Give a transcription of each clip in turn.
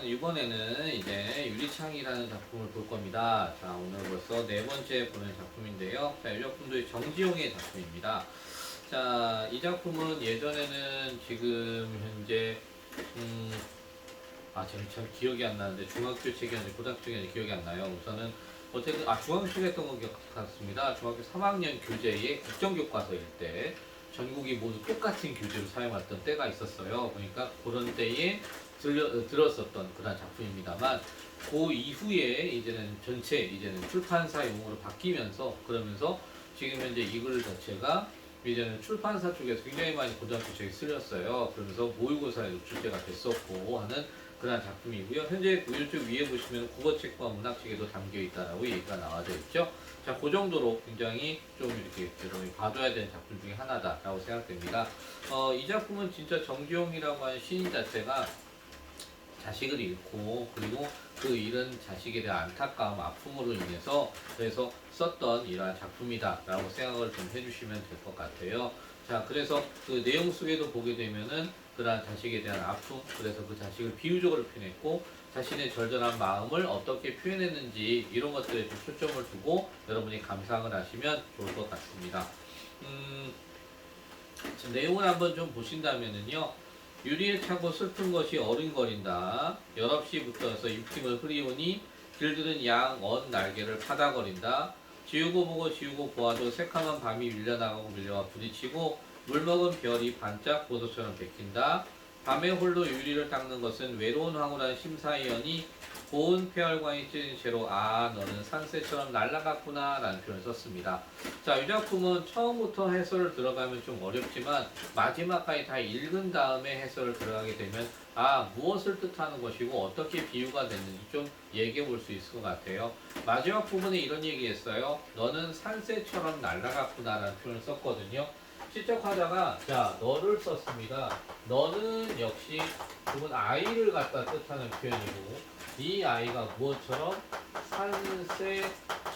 이번에는 이제 유리창이라는 작품을 볼 겁니다. 자, 오늘 벌써 네 번째 보는 작품인데요. 자, 이 작품도 정지용의 작품입니다. 자, 이 작품은 예전에는 지금 현재, 음, 제가 잘 기억이 안 나는데 중학교 책이었는지 고등학교 책이었는지 기억이 안 나요. 우선은 어쨌든 중학교 책이었던 것 같습니다. 중학교 3학년 교재의 국정교과서일 때 전국이 모두 똑같은 교재로 사용했던 때가 있었어요. 그러니까 그런 때에 들었었던 그런 작품입니다만 그 이후에 이제는 전체 이제는 출판사 용어로 바뀌면서 그러면서 지금 현재 이 글 자체가 이제는 출판사 쪽에서 굉장히 많이 고등학교 책에 쓰였어요. 그러면서 모의고사에도 출제가 됐었고 하는 그런 작품이고요. 현재 이쪽 위에 보시면 국어책과 문학책에도 담겨 있다라고 얘기가 나와져 있죠. 자, 그 정도로 굉장히 좀 이렇게 여러분이 봐줘야 되는 작품 중에 하나다라고 생각됩니다. 이 작품은 진짜 정지용이라고 하는 시인 자체가 자식을 잃고 그리고 그 잃은 자식에 대한 안타까움, 아픔으로 인해서 그래서 썼던 이러한 작품이다라고 생각을 좀 해주시면 될 것 같아요. 자, 그래서 그 내용 속에도 보게 되면은 그러한 자식에 대한 아픔, 그래서 그 자식을 비유적으로 표현했고 자신의 절절한 마음을 어떻게 표현했는지 이런 것들에 좀 초점을 두고 여러분이 감상을 하시면 좋을 것 같습니다. 내용을 한번 좀 보신다면은요. 유리에 차고 슬픈 것이 어른거린다. 19시부터 입김을 흐리우니 길들은 양 언 날개를 파다거린다. 지우고 보고 지우고 보아도 새카만 밤이 밀려나가고 밀려와 부딪히고 물먹은 별이 반짝 보석처럼 베낀다. 밤에 홀로 유리를 닦는 것은 외로운 황홀한 심사위원이 고운 폐혈관이 찢은 채로 너는 산새처럼 날아갔구나 라는 표현을 썼습니다. 자, 이 작품은 처음부터 해설을 들어가면 좀 어렵지만 마지막까지 다 읽은 다음에 해설을 들어가게 되면 무엇을 뜻하는 것이고 어떻게 비유가 됐는지 좀 얘기해 볼 수 있을 것 같아요. 마지막 부분에 이런 얘기 했어요. 너는 산새처럼 날아갔구나 라는 표현을 썼거든요. 시적하다가 너를 썼습니다. 너는 역시 그분 아이를 갖다 뜻하는 표현이고 이 아이가 무엇처럼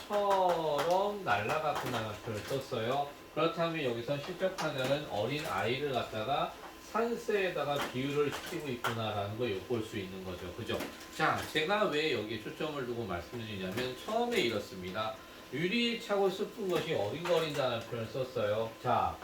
산새처럼 날아갔구나라는 표현을 썼어요. 그렇다면 여기서 시적하다는 어린 아이를 갖다가 산새에다가 비유를 시키고 있구나라는 걸 엿볼 수 있는 거죠. 그죠? 자, 제가 왜 여기에 초점을 두고 말씀드리냐면 처음에 이렇습니다. 유리에 차고 슬픈 것이 어린거린다는 표현을 썼어요. 자,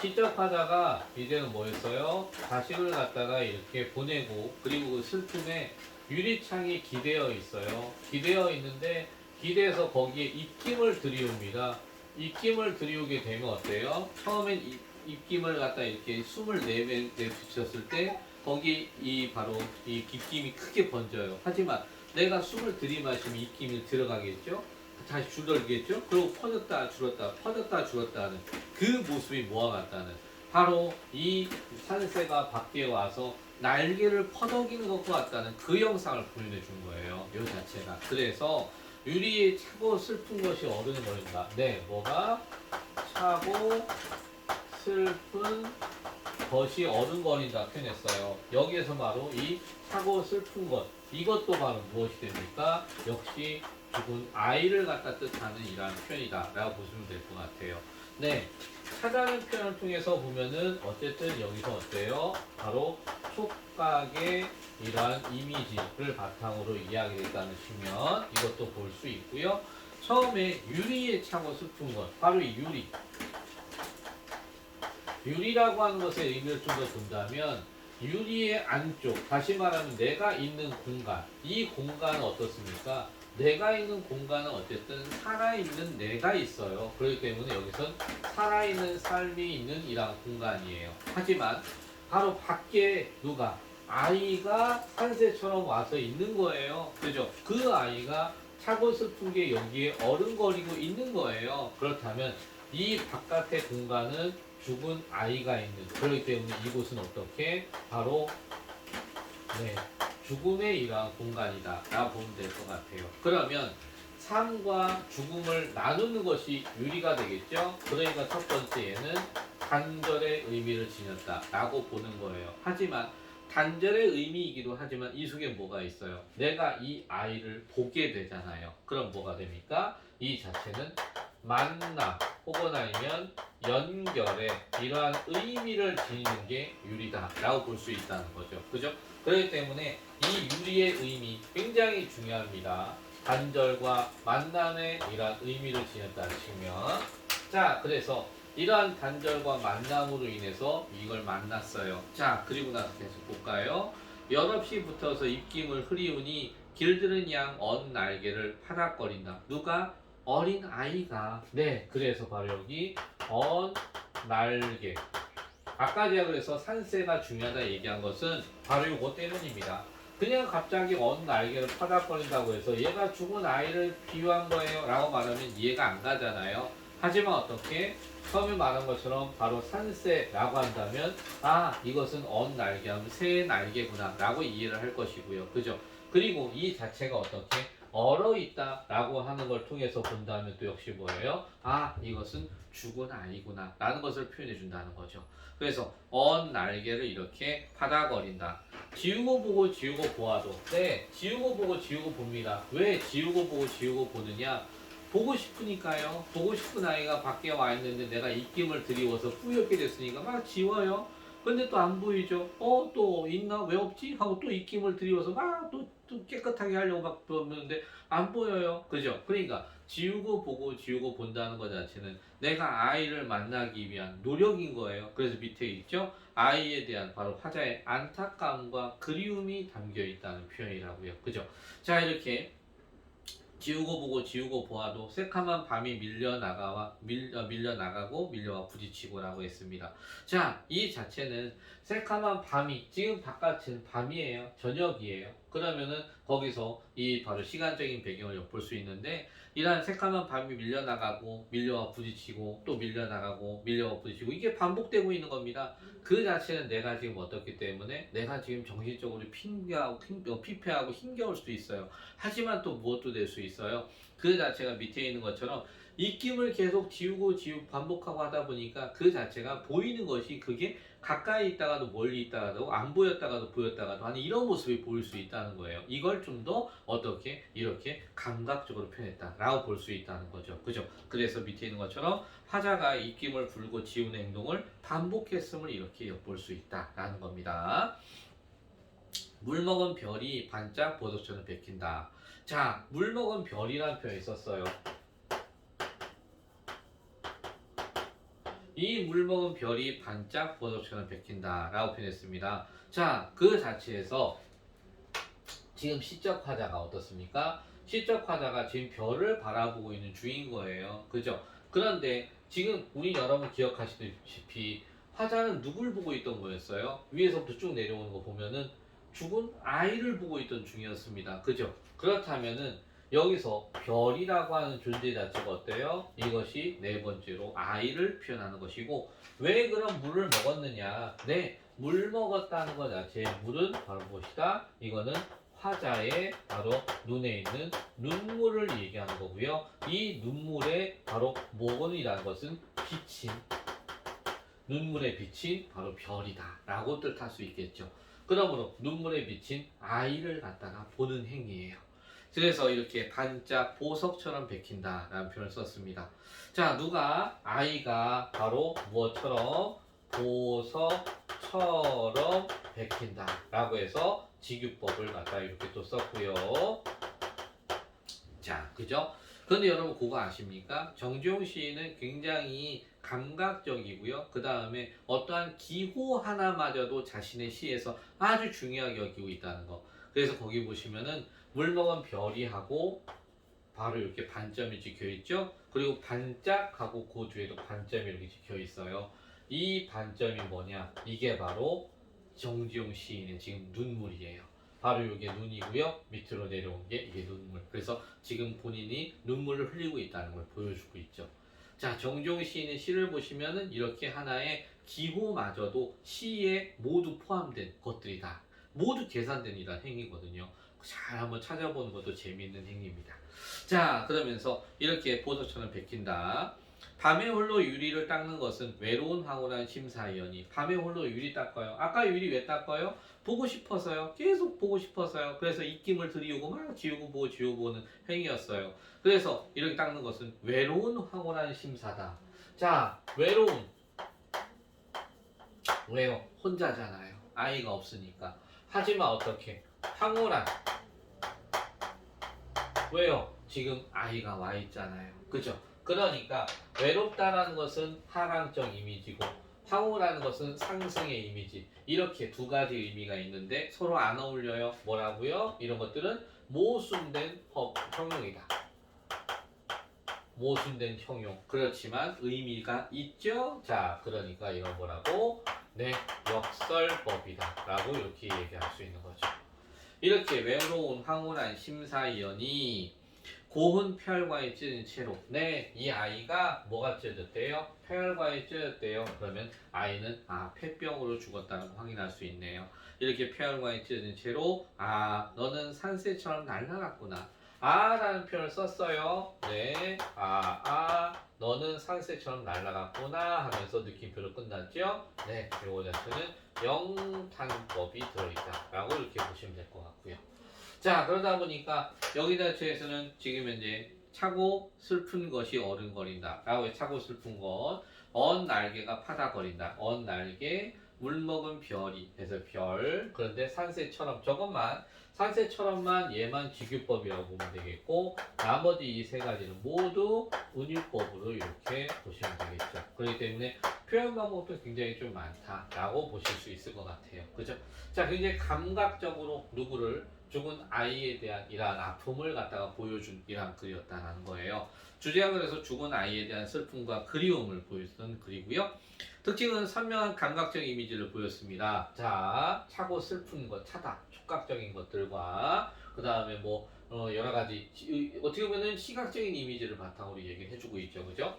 시작하다가 이제는 뭐였어요? 자식을 갖다가 이렇게 보내고 그리고 그 슬픔에 유리창이 기대어 있어요. 기대어 있는데 기대서 거기에 입김을 들이웁니다. 입김을 들이우게 되면 어때요? 처음엔 입김을 갖다 이렇게 숨을 내뱉었을 때 거기 바로 이 입김이 크게 번져요. 하지만 내가 숨을 들이마시면 입김이 들어가겠죠? 다시 줄어들겠죠? 그리고 퍼졌다 줄었다 퍼졌다 줄었다 하는 그 모습이 뭐와 같다는 바로 이 산새가 밖에 와서 날개를 퍼덕이는 것과 같다는 그 영상을 보여준 거예요. 이 자체가. 그래서 유리에 차고 슬픈 것이 어른을 버린다. 네, 뭐가 차고 슬픈 것이 어른거린다 표현했어요. 여기에서 바로 이 차고 슬픈 것 이것도 바로 무엇이 됩니까? 역시 죽은 아이를 갖다 뜻하는 이러한 표현이다 라고 보시면 될 것 같아요. 네, 차라는 표현을 통해서 보면은 어쨌든 여기서 어때요? 바로 촉각의 이러한 이미지를 바탕으로 이야기했다는 시면 이것도 볼 수 있고요. 처음에 유리에 차고 슬픈 것 바로 이 유리라고 하는 것의 의미를 좀 더 본다면 유리의 안쪽, 다시 말하면 내가 있는 공간, 이 공간은 어떻습니까? 내가 있는 공간은 어쨌든 살아있는 내가 있어요. 그렇기 때문에 여기선 살아있는 삶이 있는 이러한 공간이에요. 하지만 바로 밖에 누가? 아이가 산새처럼 와서 있는 거예요. 그죠? 그 아이가 차고 슬픈 게 여기에 어른거리고 있는 거예요. 그렇다면 이 바깥의 공간은 죽은 아이가 있는 그렇기 때문에 이곳은 어떻게 바로 죽음의 이러한 공간이다 라고 보면 될 것 같아요. 그러면 삶과 죽음을 나누는 것이 유리가 되겠죠. 그러니까 첫 번째에는 단절의 의미를 지녔다 라고 보는 거예요. 하지만 단절의 의미이기도 하지만 이 속에 뭐가 있어요? 내가 이 아이를 보게 되잖아요. 그럼 뭐가 됩니까? 이 자체는 만나 혹은 아니면 연결에 이러한 의미를 지니는 게 유리다라고 볼 수 있다는 거죠. 그죠? 그렇기 때문에 이 유리의 의미 굉장히 중요합니다. 단절과 만남의 이러한 의미를 지녔다는 측면. 자, 그래서 이러한 단절과 만남으로 인해서 이걸 만났어요. 자, 그리고 나서 계속 볼까요? 여럿이 붙어서 입김을 흐리우니 길들은 양 언 날개를 파닥거린다. 누가? 어린 아이가. 네, 그래서 바로 여기 언 날개. 아까 제가 그래서 산세가 중요하다 얘기한 것은 바로 이거 때문입니다. 그냥 갑자기 언 날개를 파닥거린다고 해서 얘가 죽은 아이를 비유한 거예요 라고 말하면 이해가 안 가잖아요. 하지만 어떻게? 처음에 말한 것처럼 바로 산세라고 한다면 아 이것은 언 날개 하면 새의 날개구나 라고 이해를 할 것이고요. 그죠? 그리고 이 자체가 어떻게? 얼어 있다 라고 하는 걸 통해서 본다면 또 역시 뭐예요? 아 이것은 죽은 아이구나 라는 것을 표현해 준다는 거죠. 그래서 언 날개를 이렇게 파닥거린다. 지우고 보고 지우고 보아도 네 지우고 보고 지우고 봅니다. 왜 지우고 보고 지우고 보느냐? 보고 싶으니까요. 보고 싶은 아이가 밖에 와 있는데 내가 입김을 들이워서 뿌옇게 됐으니까 막 지워요. 근데 또 안 보이죠? 또 있나? 왜 없지? 하고 또 입김을 들이워서 막 또 깨끗하게 하려고 막 보는데 안 보여요. 그죠? 그러니까 지우고 보고 지우고 본다는 것 자체는 내가 아이를 만나기 위한 노력인 거예요. 그래서 밑에 있죠? 아이에 대한 바로 화자의 안타까움과 그리움이 담겨 있다는 표현이라고요. 그죠? 자, 이렇게 지우고 보고 지우고 보아도 새카만 밤이 밀려나가고 밀려와 부딪히고라고 했습니다. 자, 이 자체는 새카만 밤이 지금 바깥은 밤이에요. 저녁이에요. 그러면은 거기서 이 바로 시간적인 배경을 엿볼 수 있는데 이러한 새카만 밤이 밀려나가고 밀려와 부딪히고 또 밀려나가고 밀려와 부딪히고 이게 반복되고 있는 겁니다. 그 자체는 내가 지금 어떻기 때문에 내가 지금 정신적으로 피폐하고 힘겨울 수도 있어요. 하지만 또 무엇도 될 수 있어요. 그 자체가 밑에 있는 것처럼 입김을 계속 지우고 반복하고 하다 보니까 그 자체가 보이는 것이 그게 가까이 있다가도 멀리 있다가도 안 보였다가도 보였다가도 하는 이런 모습이 보일 수 있다는 거예요. 이걸 좀 더 어떻게 이렇게 감각적으로 표현했다라고 볼 수 있다는 거죠. 그죠? 그래서 밑에 있는 것처럼 화자가 입김을 불고 지우는 행동을 반복했음을 이렇게 엿볼 수 있다라는 겁니다. 물 먹은 별이 반짝 보석처럼 베낀다. 자, 물 먹은 별이라는 표현이 있었어요. 이 물 먹은 별이 반짝 보석처럼 베낀다 라고 표현했습니다. 자, 그 자체에서 지금 시적 화자가 어떻습니까? 시적 화자가 지금 별을 바라보고 있는 중인 거예요. 그죠? 그런데 지금 우리 여러분 기억하시다시피 화자는 누굴 보고 있던 거였어요? 위에서부터 쭉 내려오는 거 보면은 죽은 아이를 보고 있던 중이었습니다. 그죠? 그렇다면은 여기서 별이라고 하는 존재 자체가 어때요? 이것이 네 번째로 아이를 표현하는 것이고 왜 그럼 물을 먹었느냐? 네, 물 먹었다는 것 자체 물은 바로 무엇이다? 이거는 화자의 바로 눈에 있는 눈물을 얘기하는 거고요. 이 눈물의 바로 모건이라는 것은 빛인 눈물에 비친 바로 별이다 라고 뜻할 수 있겠죠. 그러므로 눈물에 비친 아이를 갖다가 보는 행위예요. 그래서 이렇게 반짝 보석처럼 베낀다 라는 표현을 썼습니다. 자, 누가 아이가 바로 무엇처럼 보석처럼 베낀다 라고 해서 직유법을 갖다 이렇게 또 썼고요. 자, 그죠? 그런데 여러분 그거 아십니까? 정지용 시인은 굉장히 감각적이고요. 그 다음에 어떠한 기호 하나마저도 자신의 시에서 아주 중요하게 여기고 있다는 거. 그래서 거기 보시면은 물 먹은 별이 하고 바로 이렇게 반점이 찍혀 있죠. 그리고 반짝하고 그 뒤에도 반점이 이렇게 찍혀 있어요. 이 반점이 뭐냐? 이게 바로 정지용 시인의 지금 눈물이에요. 바로 이게 눈이고요. 밑으로 내려온 게 이게 눈물. 그래서 지금 본인이 눈물을 흘리고 있다는 걸 보여주고 있죠. 자, 정지용 시인의 시를 보시면은 이렇게 하나의 기호마저도 시에 모두 포함된 것들이다. 모두 계산된 이런 행위거든요. 잘 한번 찾아보는 것도 재미있는 행위입니다. 자, 그러면서 이렇게 보석처럼 베낀다. 밤에 홀로 유리를 닦는 것은 외로운 황홀한 심사위원이 밤에 홀로 유리 닦아요. 아까 유리 왜 닦아요? 보고 싶어서요. 계속 보고 싶어서요. 그래서 입김을 들이우고 막 지우고 보고 지우고 보는 행위였어요. 그래서 이렇게 닦는 것은 외로운 황홀한 심사다. 자, 외로운. 왜요? 혼자잖아요. 아이가 없으니까. 하지만 어떻게? 황홀한. 왜요? 지금 아이가 와 있잖아요. 그죠? 그러니까 외롭다라는 것은 하강적 이미지고 황홀하는 것은 상승의 이미지. 이렇게 두 가지 의미가 있는데 서로 안 어울려요. 뭐라고요? 이런 것들은 모순된 형용이다. 모순된 형용. 그렇지만 의미가 있죠? 자, 그러니까 이건 뭐라고? 네, 역설법이다. 라고 이렇게 얘기할 수 있는 거죠. 이렇게 외로운 황홀한 심사위원이 고운 폐혈과에 찌든 채로 네, 이 아이가 뭐가 찌졌대요? 폐혈과에 찌졌대요. 그러면 아이는 폐병으로 죽었다는 걸 확인할 수 있네요. 이렇게 폐혈과에 찌든 채로 너는 산새처럼 날아갔구나. 라는 표현을 썼어요. 네, 너는 산새처럼 날아갔구나 하면서 느낌표로 끝났죠? 네, 요거 자체는 영탄법이 들어있다 라고 이렇게 보시면 될 것 같고요. 자, 그러다 보니까 여기 자체에서는 지금 현재 차고 슬픈 것이 어른거린다 라고 차고 슬픈 것, 언 날개가 파다거린다. 언 날개, 물 먹은 별이 해서 별. 그런데 산새처럼 산새처럼만 얘만 직유법이라고 보면 되겠고 나머지 이 세 가지는 모두 운유법으로 이렇게 보시면 되겠죠. 그렇기 때문에 표현 방법도 굉장히 좀 많다라고 보실 수 있을 것 같아요. 그죠? 자, 굉장히 감각적으로 누구를 죽은 아이에 대한 이러한 아픔을 갖다가 보여준 이러한 글이었다는 거예요. 주제가 그래서 죽은 아이에 대한 슬픔과 그리움을 보였던 글이고요. 특징은 선명한 감각적 이미지를 보였습니다. 자, 차고 슬픈 것, 차다, 촉각적인 것들과 그 다음에 뭐 여러 가지 어떻게 보면은 시각적인 이미지를 바탕으로 얘기를 해주고 있죠, 그죠?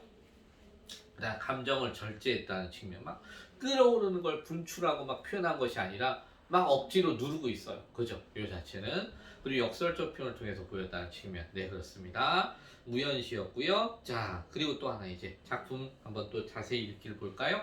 그다음 감정을 절제했다는 측면, 막 끌어오르는 걸 분출하고 막 표현한 것이 아니라 막 억지로 누르고 있어요, 그죠? 요 자체는. 그리고 역설적 표현을 통해서 보였다는 측면, 네, 그렇습니다. 무연시였고요. 자, 그리고 또 하나 이제 작품 한번 또 자세히 읽기를 볼까요?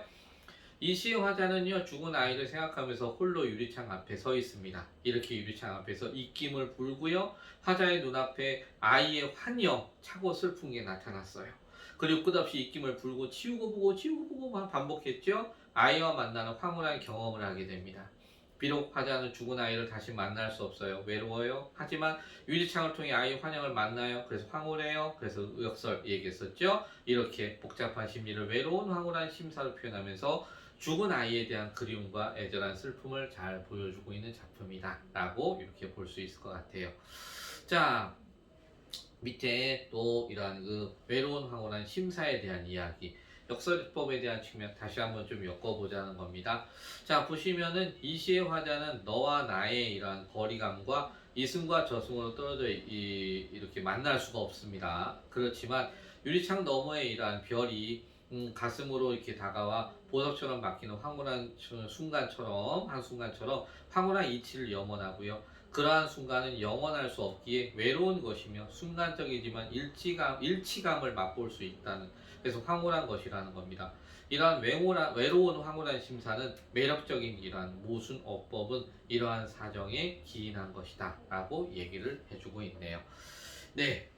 이 시의 화자는요, 죽은 아이를 생각하면서 홀로 유리창 앞에 서 있습니다. 이렇게 유리창 앞에서 입김을 불고요. 화자의 눈앞에 아이의 환영, 차고 슬픈 게 나타났어요. 그리고 끝없이 입김을 불고 치우고 보고 치우고 보고만 반복했죠. 아이와 만나는 황홀한 경험을 하게 됩니다. 비록 화자는 죽은 아이를 다시 만날 수 없어요. 외로워요. 하지만 유리창을 통해 아이의 환영을 만나요. 그래서 황홀해요. 그래서 역설 얘기했었죠. 이렇게 복잡한 심리를 외로운 황홀한 심사로 표현하면서 죽은 아이에 대한 그리움과 애절한 슬픔을 잘 보여주고 있는 작품이다 라고 이렇게 볼 수 있을 것 같아요. 자, 밑에 또 이러한 그 외로운 황홀한 심사에 대한 이야기, 역설법에 대한 측면 다시 한번 좀 엮어보자는 겁니다. 자, 보시면은 이 시의 화자는 너와 나의 이러한 거리감과 이승과 저승으로 떨어져 이렇게 만날 수가 없습니다. 그렇지만 유리창 너머에 이러한 별이 가슴으로 이렇게 다가와 보석처럼 막히는 황홀한 한순간처럼 황홀한 이치를 염원하고요. 그러한 순간은 영원할 수 없기에 외로운 것이며 순간적이지만 일치감을 맛볼 수 있다는, 그래서 황홀한 것이라는 겁니다. 이러한 외로운 황홀한 심사는 매력적인 이러한 모순 어법은 이러한 사정에 기인한 것이다 라고 얘기를 해주고 있네요. 네,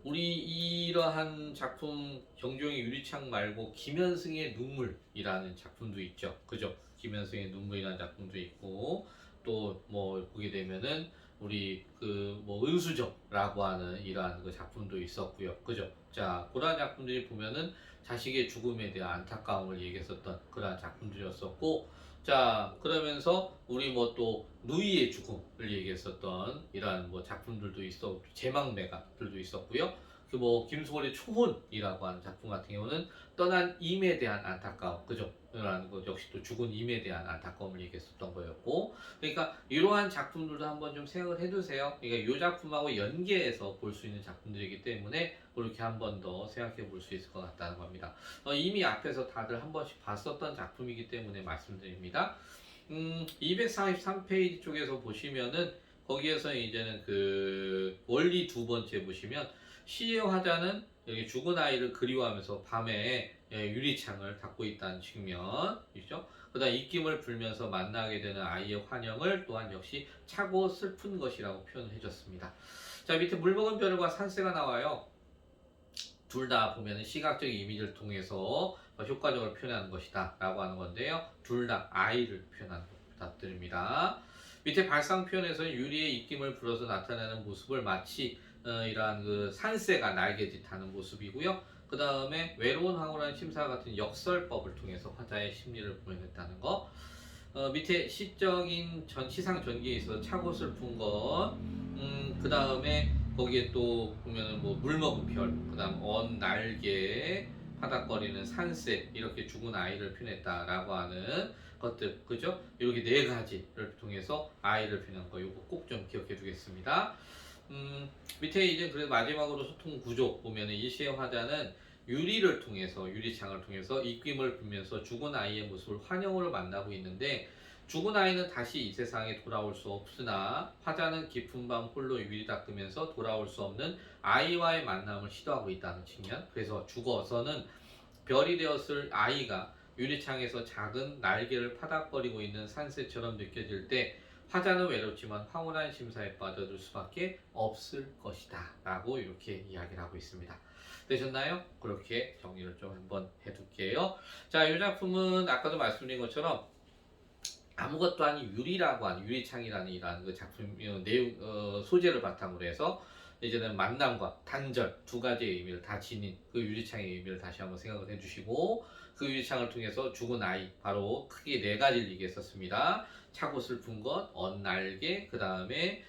우리 이러한 작품 정주영의 유리창 말고 김현승의 눈물이라는 작품도 있죠. 그죠? 김현승의 눈물이라는 작품도 있고 또 뭐 보게 되면은 우리 그 뭐 은수저라고 하는 이러한 그 작품도 있었고요. 그죠? 자, 그러한 작품들이 보면은 자식의 죽음에 대한 안타까움을 얘기했었던 그러한 작품들이었었고, 자, 그러면서 우리 뭐 또 누이의 죽음을 얘기했었던 이러한 뭐 작품들도 있었고 제막매가들도 있었고요. 그 뭐 김소월의 초혼이라고 하는 작품 같은 경우는 떠난 임에 대한 안타까움, 그죠? 이러한 것 역시 또 죽은 임에 대한 안타까움을 얘기했었던 거였고, 그러니까 이러한 작품들도 한번 좀 생각을 해두세요. 그러니까 이 작품하고 연계해서 볼 수 있는 작품들이기 때문에 그렇게 한 번 더 생각해 볼 수 있을 것 같다는 겁니다. 이미 앞에서 다들 한 번씩 봤었던 작품이기 때문에 말씀드립니다. 243페이지 쪽에서 보시면은 거기에서 이제는 그 원리 두 번째 보시면 시의 화자는 여기 죽은 아이를 그리워하면서 밤에 유리창을 닫고 있다는 측면이죠. 그다음 입김을 불면서 만나게 되는 아이의 환영을 또한 역시 차고 슬픈 것이라고 표현을 해줬습니다. 자, 밑에 물먹은 벼룩과 산새가 나와요. 둘 다 보면은 시각적 이미지를 통해서 효과적으로 표현하는 것이다 라고 하는 건데요. 둘 다 아이를 표현하는 것들입니다. 밑에 발상 표현에서는 유리의 입김을 불어서 나타내는 모습을 마치 이러한 그 산새가 날개짓하는 모습이고요. 그 다음에 외로운 황홀한 심사 같은 역설법을 통해서 화자의 심리를 보여냈다는 거. 밑에 시적인 시상 전기에 있어서 차고 슬픈 것, 그 다음에 거기에 또 보면은 뭐 물먹은 별, 그 다음 언 날개, 파닥거리는 산새, 이렇게 죽은 아이를 표현했다라고 하는 것들, 그죠? 이렇게 네 가지를 통해서 아이를 표현한 거, 이거 꼭 좀 기억해 두겠습니다. 밑에 이제 그래서 마지막으로 소통 구조 보면은 일시의 화자는 유리를 통해서 유리창을 통해서 입김을 불면서 죽은 아이의 모습을 환영으로 만나고 있는데 죽은 아이는 다시 이 세상에 돌아올 수 없으나 화자는 깊은 밤 홀로 유리 닦으면서 돌아올 수 없는 아이와의 만남을 시도하고 있다는 측면. 그래서 죽어서는 별이 되었을 아이가 유리창에서 작은 날개를 파닥거리고 있는 산새처럼 느껴질 때 화자는 외롭지만 황홀한 심사에 빠져들 수밖에 없을 것이다 라고 이렇게 이야기를 하고 있습니다. 되셨나요? 그렇게 정리를 좀 한번 해둘게요. 자, 이 작품은 아까도 말씀드린 것처럼 아무것도 아닌 유리라고 하는 유리창이라는 이러한 그 작품 내용 소재를 바탕으로 해서 이제는 만남과 단절 두 가지의 의미를 다 지닌 그 유리창의 의미를 다시 한번 생각을 해주시고 그 유리창을 통해서 죽은 아이 바로 크게 네 가지를 얘기했었습니다. 차고 슬픈 것, 언날개, 그 다음에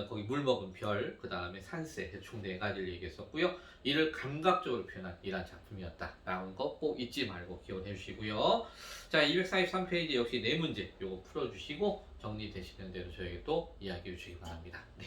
거기 물먹은 별, 그 다음에 산새 총 네 가지를 얘기했었고요. 이를 감각적으로 표현한 이러한 작품이었다라는 거 꼭 잊지 말고 기억해 주시고요. 자, 243페이지 역시 네 문제 요거 풀어주시고 정리되시는 대로 저에게 또 이야기해 주시기 바랍니다. 네.